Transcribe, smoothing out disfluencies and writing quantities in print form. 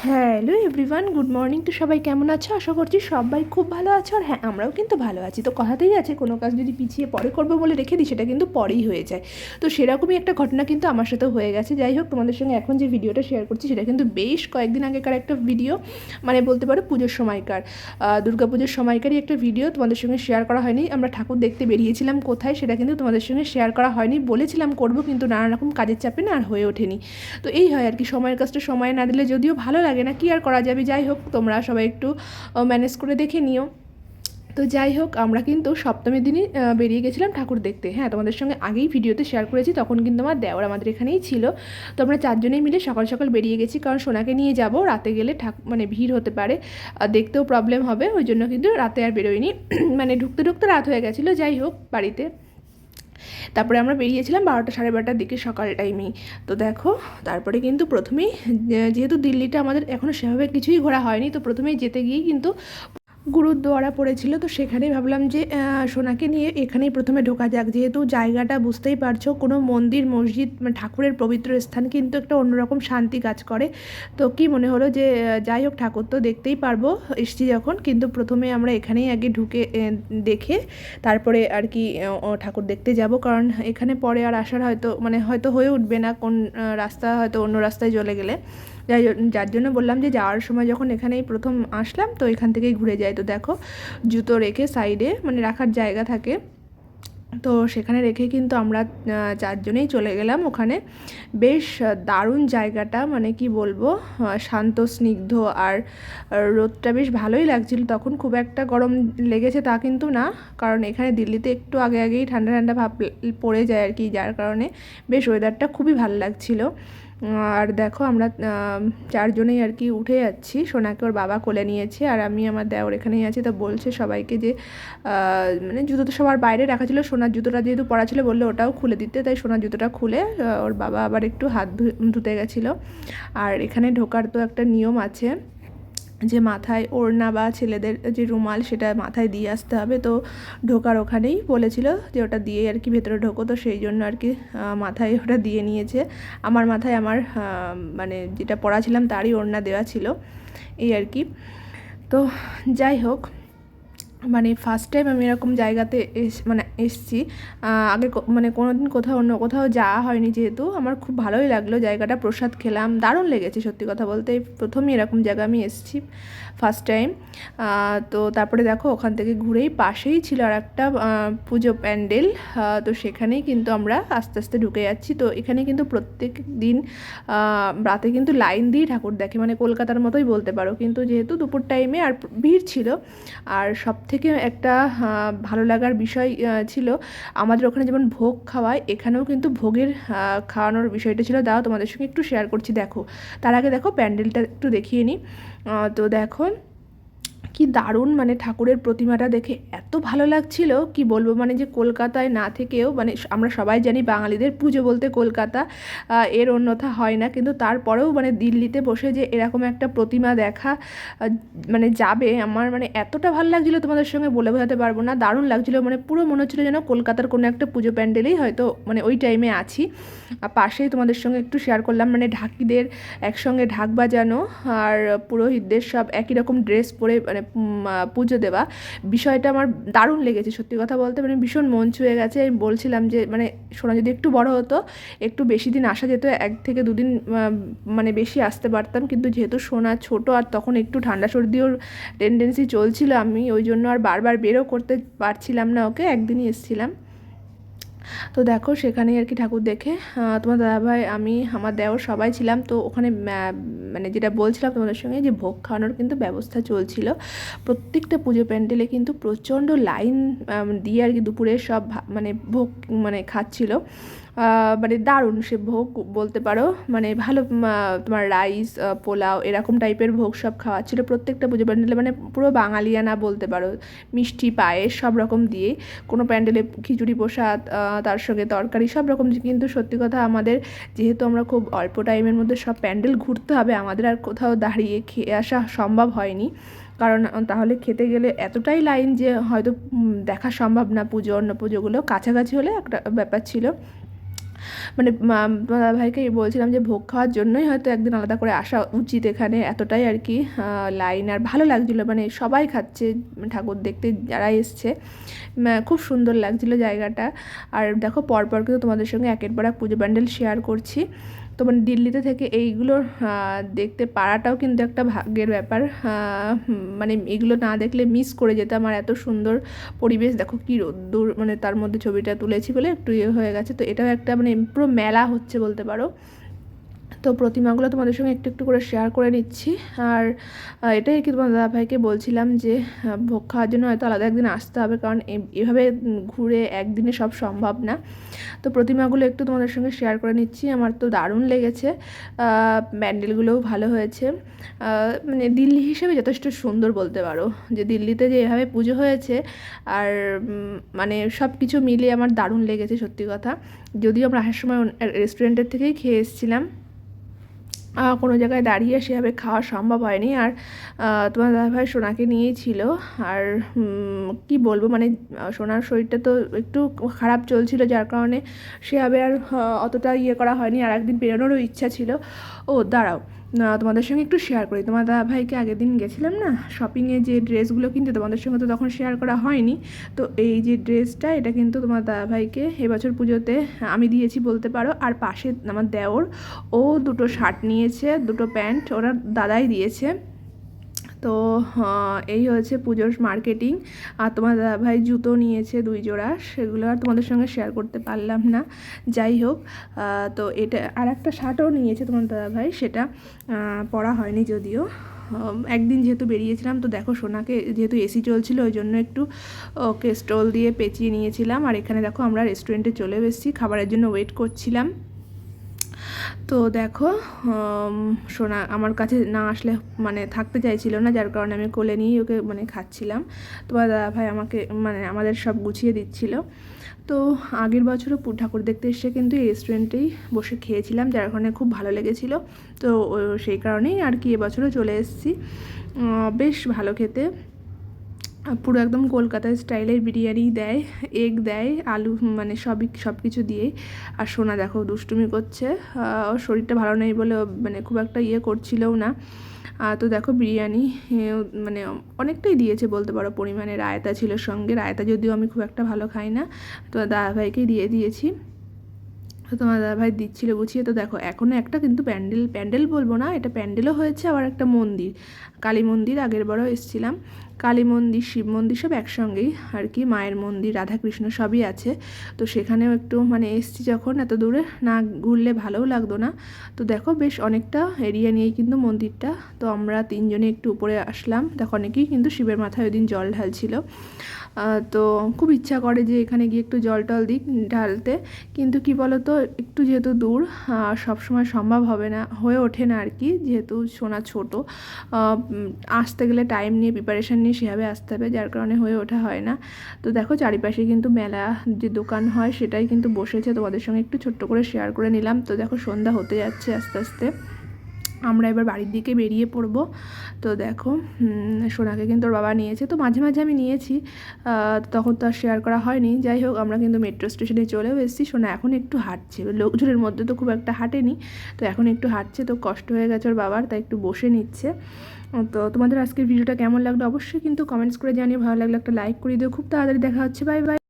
Hello everyone, good morning. তো সবাই কেমন আছো? আশা করছি সবাই খুব ভালো আছো। আর হ্যাঁ, আমরাও কিন্তু ভালো আছি। তো কথাতেই আছে, কোনো কাজ যদি পিছিয়ে পরে করবো বলে রেখে দিই, সেটা কিন্তু পরেই হয়ে যায়। তো সেরকমই একটা ঘটনা কিন্তু আমার সাথেও হয়ে গেছে। যাই হোক, তোমাদের সঙ্গে এখন যে ভিডিওটা শেয়ার করছি, সেটা কিন্তু বেশ কয়েকদিন আগেকার একটা ভিডিও, মানে বলতে পারো পুজোর সময়কার, দুর্গাপুজোর সময়কারই একটা ভিডিও। তোমাদের সঙ্গে শেয়ার করা হয়নি। আমরা ঠাকুর দেখতে বেরিয়েছিলাম কোথায়, সেটা কিন্তু তোমাদের সঙ্গে শেয়ার করা হয়নি। বলেছিলাম করবো, কিন্তু নানা রকম কাজের চাপে না আর হয়ে ওঠেনি। তো এই হয় আর কি, সময়ের কাজটা সময় না দিলে যদিও ভালো লাগে না, কি আর করা যাবে। যাই হোক, তোমরা সবাই একটু ম্যানেজ করে দেখে নিও। তো যাই হোক, আমরা কিন্তু সপ্তমীর দিনই বেরিয়ে গেছিলাম ঠাকুর দেখতে। হ্যাঁ, তোমাদের সঙ্গে আগেই ভিডিওতে শেয়ার করেছি, তখন কিন্তু আমার দেওর আমাদের এখানেই ছিল। তো আমরা চারজনেই মিলে সকাল সকাল বেরিয়ে গেছি, কারণ সোনাকে নিয়ে যাব। রাতে গেলে মানে ভিড় হতে পারে, দেখতেও প্রবলেম হবে, ওই জন্য কিন্তু রাতে আর বেরোয়নি। মানে ঢুকতে ঢুকতে রাত হয়ে গেছিলো। যাই হোক, বাড়িতে তারপরে আমরা বেরিয়েছিলাম 12টা সাড়ে 12টার দিকে, সকাল টাইমেই। তো দেখো, তারপরে কিন্তু প্রথমেই, যেহেতু দিল্লিটা আমাদের এখনও সেভাবে কিছুই ঘোরা হয়নি, তো প্রথমেই যেতে গিয়েই কিন্তু গুরুদুয়ারা পড়েছিল। তো সেখানেই ভাবলাম যে সোনাকে নিয়ে এখানেই প্রথমে ঢোকা যাক, যেহেতু জায়গাটা বুঝতেই পারছো, কোনো মন্দির মসজিদ মানে ঠাকুরের পবিত্র স্থান, কিন্তু একটা অন্যরকম শান্তি কাজ করে। তো কি মনে হলো যে যাই হোক, ঠাকুর তো দেখতেই পারবো এসছি যখন, কিন্তু প্রথমে আমরা এখানেই আগে ঢুকে দেখে তারপরে আর কি ঠাকুর দেখতে যাব। কারণ এখানে পরে আর আসার হয়তো হয়ে উঠবে না, কোন রাস্তা হয়তো অন্য রাস্তায় চলে গেলে। যার জন্য বললাম যে যাওয়ার সময় যখন এখানেই প্রথম আসলাম, তো এখান থেকেই ঘুরে যাই। তো দেখো, জুতো রেখে সাইডে মানে রাখার জায়গা থাকে, তো সেখানে রেখে কিন্তু আমরা চারজনেই চলে গেলাম ওখানে। বেশ দারুণ জায়গাটা, মানে কি বলবো, শান্ত স্নিগ্ধ। আর রোদটা বেশ ভালোই লাগছিল তখন, খুব একটা গরম লেগেছে তা কিন্তু না, কারণ এখানে দিল্লিতে একটু আগে আগেই ঠান্ডা ঠান্ডা ভাব পড়ে যায় আর কি, যার কারণে বেশ ওয়েদারটা খুবই ভালো লাগছিল। আর দেখো, আমরা চারজনেই আর কি উঠে যাচ্ছি। সোনাকে ওর বাবা কোলে নিয়েছে, আর আমি আমার দেওর এখানেই আছি। তো বলছে সবাইকে যে মানে জুতো তো সবার বাইরে রাখা ছিল, সোনার জুতোটা যেহেতু পরা ছিল, বললে ওটাও খুলে দিতে। তাই সোনার জুতোটা খুলে ওর বাবা আবার একটু হাত ধুতে গেছিলো। আর এখানে ঢোকার তো একটা নিয়ম আছে, যে মাথায় ওড়না বা ছেলেদের যে রুমাল, সেটা মাথায় দিয়ে আসতে হবে। তো ঢোকার ওখানেই বলেছিল যে ওটা দিয়ে আর কি ভেতরে ঢোকো। তো সেই জন্য আর কি মাথায় ওটা দিয়ে নিয়েছে। আমার মাথায় আমার মানে যেটা পড়াছিলাম তারই ওড়না দেওয়া ছিল, এই আর কি। তো যাই হোক, মানে ফার্স্ট টাইম আমি এরকম জায়গাতে এসছি। আগে মানে কোনো দিন অন্য কোথাও যাওয়া হয়নি, যেহেতু আমার খুব ভালোই লাগলো জায়গাটা। প্রসাদ খেলাম, দারুণ লেগেছে সত্যি কথা বলতে। এই প্রথমই এরকম জায়গা আমি এসেছি, ফার্স্ট টাইম। তো তারপরে দেখো, ওখান থেকে ঘুরেই পাশেই ছিল আর একটা পুজো প্যান্ডেল। তো সেখানেই কিন্তু আমরা আস্তে আস্তে ঢুকে যাচ্ছি। তো এখানে কিন্তু প্রত্যেক দিন রাতে কিন্তু লাইন দিয়ে ঠাকুর দেখে, মানে কলকাতার মতোই বলতে পারো, কিন্তু যেহেতু দুপুর টাইমে আর ভিড় ছিল। আর সবথেকে একটা ভালো লাগার বিষয় ছিল, আমাদের ওখানে যেমন ভোগ খাওয়ায়, এখানেও কিন্তু ভোগের খাওয়ানোর বিষয়টা ছিল। দাও তোমাদের সঙ্গে একটু শেয়ার করছি, দেখো। তার আগে দেখো, প্যান্ডেলটা একটু দেখিয়ে নিই। তো দেখো কি দারুণ, মানে ঠাকুরের প্রতিমাটা দেখে এত ভালো লাগছিল, কি বলবো। মানে যে কলকাতায় না থেকেও, মানে আমরা সবাই জানি বাঙালিদের পুজো বলতে কলকাতা, এর অন্যথা হয় না, কিন্তু তারপরেও মানে দিল্লিতে বসে যে এরকম একটা প্রতিমা দেখা মানে যাবে, আমার মানে এতটা ভালো লাগছিলো, তোমাদের সঙ্গে বলে বোঝাতে পারবো না। দারুণ লাগছিলো, মানে পুরো মনে হচ্ছিলো যেন কলকাতার কোনো একটা পুজো প্যান্ডেলেই হয়তো মানে ওই টাইমে আছি। পাশেই তোমাদের সঙ্গে একটু শেয়ার করলাম, মানে ঢাকিদের একসঙ্গে ঢাক বাজানো, আর পুরোহিতদের সব একই রকম ড্রেস পরে মানে পুজো দেওয়া, বিষয়টা আমার দারুণ লেগেছে সত্যি কথা বলতে। মানে ভীষণ মন ছুঁয়ে গেছে। আমি বলছিলাম যে মানে সোনা যদি একটু বড় হতো, একটু বেশি দিন আসা যেত, 1 থেকে 2 দিন মানে বেশি আসতে পারতাম, কিন্তু যেহেতু সোনা ছোটো, আর তখন একটু ঠান্ডা সর্দিও টেন্ডেন্সি চলছিল, আমি ওই জন্য আর বারবার বেরও করতে পারছিলাম না ওকে, একদিনই এসেছিলাম। তো দেখো, সেখানেই আর কি ঠাকুর দেখে তোমার দাদাভাই, আমি, আমার দেওর সবাই ছিলাম। তো ওখানে মানে যেটা বলছিলাম তোমাদের সঙ্গে, যে ভোগ খাওয়ানোর কিন্তু ব্যবস্থা চলছিল। প্রত্যেকটা পুজো প্যান্ডেলে কিন্তু প্রচণ্ড লাইন দিয়ে আর কি দুপুরে সব মানে ভোগ মানে খাচ্ছিল। মানে দারুণ সে ভোগ বলতে পারো, মানে ভালো তোমার রাইস পোলাও এরকম টাইপের ভোগ সব খাওয়াচ্ছিল প্রত্যেকটা পুজো প্যান্ডেলে, মানে পুরো বাঙালিয়ানা বলতে পারো, মিষ্টি পায়েস সব রকম দিয়ে। কোনো প্যান্ডেলে খিচুড়ি প্রসাদ, তার সঙ্গে তরকারি সব রকম। কিন্তু সত্যি কথা, আমাদের যেহেতু আমরা খুব অল্প টাইমের মধ্যে সব প্যান্ডেল ঘুরতে হবে, আমাদের আর কোথাও দাঁড়িয়ে খেয়ে আসা সম্ভব হয়নি, কারণ তাহলে খেতে গেলে এতটাই লাইন যে হয়তো দেখা সম্ভব না। অন্য পুজোগুলো কাছাকাছি হলে একটা ব্যাপার ছিল। মানে দাদা ভাইকে বলছিলাম যে ভোগ খাওয়ার জন্যই হয়তো একদিন আলাদা করে আসা উচিত এখানে, এতটাই আর কি লাইন, আর ভালো লাগছিলো, মানে সবাই খাচ্ছে ঠাকুর দেখতে যারা এসছে, খুব সুন্দর লাগছিলো জায়গাটা। আর দেখো পরপর কিন্তু তোমাদের সঙ্গে একের পর এক পুজো প্যান্ডেল শেয়ার করছি। তো মানে দিল্লিতে থেকে এইগুলো দেখতে পারাটাও কিন্তু একটা ভাগ্যের ব্যাপার। মানে এগুলো না দেখলে মিস করে যেতাম। আর এত সুন্দর পরিবেশ, দেখো কী রোদ্দুর, মানে তার মধ্যে ছবিটা তুলেছি বলে একটু ইয়ে হয়ে গেছে। তো এটাও একটা মানে পুরো মেলা হচ্ছে বলতে পারো। তো প্রতিমাগুলো তোমাদের সঙ্গে একটু একটু করে শেয়ার করে নিচ্ছি। আর এটাই কি তোমার দাদাভাইকে বলছিলাম যে ভোগ খাওয়ার জন্য হয়তো আলাদা একদিন আসতে হবে, কারণ এভাবে ঘুরে একদিনে সব সম্ভব না। তো প্রতিমাগুলো একটু তোমাদের সঙ্গে শেয়ার করে নিচ্ছি। আমার তো দারুণ লেগেছে, প্যান্ডেলগুলোও ভালো হয়েছে, মানে দিল্লি হিসেবে যথেষ্ট সুন্দর বলতে পারো। যে দিল্লিতে যে এভাবে পুজো হয়েছে আর মানে সব কিছু মিলিয়ে আমার দারুণ লেগেছে সত্যি কথা। যদিও আমরা আসার সময় রেস্টুরেন্টের থেকেই খেয়ে এসেছিলাম, কোনো জায়গায় দাঁড়িয়ে সেভাবে খাওয়া সম্ভব হয়নি। আর তোমার দাদাভাই সোনাকে নিয়েই ছিল। আর কি বলবো, মানে সোনার শরীরটা তো একটু খারাপ চলছিল, যার কারণে সেভাবে আর অতটা ইয়ে করা হয়নি। আর একদিন বেরোনোরও ইচ্ছা ছিল। ও দাঁড়াও, তোমাদের সঙ্গে একটু শেয়ার করি। তোমার দাদাভাইকে আগের দিন গেছিলাম না শপিংয়ে, যে ড্রেসগুলো কিনতে, তোমাদের সঙ্গে তো তখন শেয়ার করা হয়নি। তো এই যে ড্রেসটা, এটা কিন্তু তোমার দাদাভাইকে এবছর পুজোতে আমি দিয়েছি বলতে পারো। আর পাশে আমার দেওর, ও দুটো শার্ট নিয়েছে, দুটো প্যান্ট ওরা দাদাই দিয়েছে। তো এই হয়েছে পুজোর মার্কেটিং। আর তোমার দাদাভাই জুতো নিয়েছে 2 জোড়া, সেগুলো আর তোমাদের সঙ্গে শেয়ার করতে পারলাম না। যাই হোক, তো এটা আর একটা শার্টও নিয়েছে তোমার দাদাভাই, সেটা পরা হয়নি যদিও। একদিন যেহেতু বেরিয়েছিলাম, তো দেখো সোনাকে যেহেতু এসি চলছিল ওই জন্য একটু ওকে স্টল দিয়ে পেঁচিয়ে নিয়েছিলাম। আর এখানে দেখো আমরা রেস্টুরেন্টে চলে এসেছি, খাবারের জন্য ওয়েট করছিলাম। তো দেখো সোনা আমার কাছে না আসলে মানে থাকতে চাইছিল না, যার কারণে আমি কোলে নিয়েই ওকে মানে খাচ্ছিলাম। তোমার দাদাভাই আমাকে মানে আমাদের সব গুছিয়ে দিচ্ছিল। তো আগের বছরও ঠাকুর দেখতে এসে কিন্তু এই রেস্টুরেন্টেই বসে খেয়েছিলাম, যার কারণে খুব ভালো লেগেছিলো। তো সেই কারণেই আর কি এবছরও চলে এসেছি। বেশ ভালো খেতে, পুরো একদম কলকাতার স্টাইলের বিরিয়ানি দেয়, এগ দেয়, আলু, মানে সব কিছু দিয়েই। আর সোনা দেখো দুষ্টুমি করছে, ওর শরীরটা ভালো নেই বলে মানে খুব একটা ইয়ে করছিলও না। তো দেখো বিরিয়ানি মানে অনেকটাই দিয়েছে বলতে পারো পরিমাণে। রায়তা ছিল সঙ্গে, রায়তা যদিও আমি খুব একটা ভালো খাই না, তো দাদাভাইকেই দিয়ে দিয়েছি। তো তোমার দাদাভাই দিচ্ছিলো গুছিয়ে। তো দেখো এখনও একটা কিন্তু প্যান্ডেল বলবো না, এটা প্যান্ডেলও হয়েছে, আবার একটা মন্দির, কালী মন্দির। আগের বারও এসেছিলাম, কালী মন্দির, শিব মন্দির সব একসঙ্গেই আর কি, মায়ের মন্দির, রাধাকৃষ্ণ সবই আছে। তো সেখানেও একটু মানে এসছি যখন, এত দূরে না ঘুরলে ভালোও লাগতো না। তো দেখো বেশ অনেকটা এরিয়া নিয়েই কিন্তু মন্দিরটা। তো আমরা 3 জনে একটু উপরে আসলাম। দেখো অনেকেই কিন্তু শিবের মাথায় ওই দিন জল ঢালছিল। তো খুব ইচ্ছা করে যে এখানে গিয়ে একটু জল টল দিই ঢালতে, কিন্তু কি বলো তো একটু যেহেতু দূর, সব সময় সম্ভব হয়ে ওঠে না আর কি, যেহেতু সোনা ছোট, আসতে গেলে টাইম নিয়ে প্রিপারেশান নিয়ে সেভাবে আসতে হবে, যার কারণে হয়ে ওঠা হয় না। তো দেখো চারিপাশে কিন্তু মেলা যে দোকান হয় সেটাই কিন্তু বসেছে, তোমাদের সঙ্গে একটু ছোট্ট করে শেয়ার করে নিলাম। তো দেখো সন্ধ্যা হতে যাচ্ছে আস্তে আস্তে, আমরা এবার বাড়ির দিকে বেরিয়ে পড়বো। তো দেখো সোনাকে কিন্তু ওর বাবা নিয়েছে, তো মাঝে মাঝে আমি নিয়েছি, তখন তো আর শেয়ার করা হয়নি। যাই হোক, আমরা কিন্তু মেট্রো স্টেশনে চলেও এসেছি। সোনা এখন একটু হাঁটছে, লোকজনের মধ্যে তো খুব একটা হাঁটেনি, তো এখন একটু হাঁটছে। তো কষ্ট হয়ে গেছে ওর বাবার, তাই একটু বসে নিচ্ছে। তো তোমাদের আজকের ভিডিওটা কেমন লাগলো অবশ্যই কিন্তু কমেন্টস করে জানিয়ে, ভালো লাগলে একটা লাইক করে দিও। খুব তাড়াতাড়ি দেখা হচ্ছে, বাই বাই।